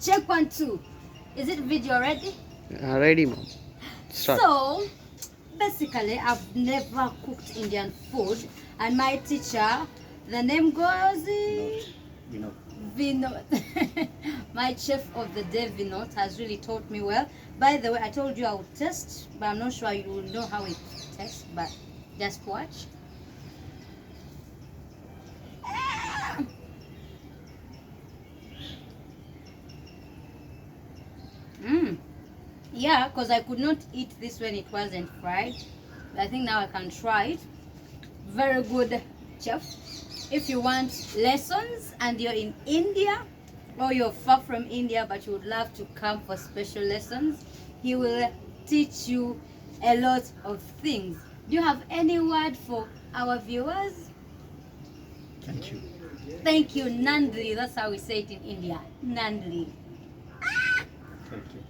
Check 1, 2. Is it video ready? Ready, mom. Start. So, basically, I've never cooked Indian food, and my teacher, the name goes Vinod. My chef of the day, Vinod, has really taught me well. By the way, I told you I would test, but I'm not sure you will know how it tastes. But just watch. Mmm. Yeah, because I could not eat this when it wasn't fried. But I think now I can try it. Very good, chef. If you want lessons and you're in India or you're far from India but you would love to come for special lessons, he will teach you a lot of things. Do you have any word for our viewers? Thank you. Thank you, Nandri. That's how we say it in India. Nandri. Thank you.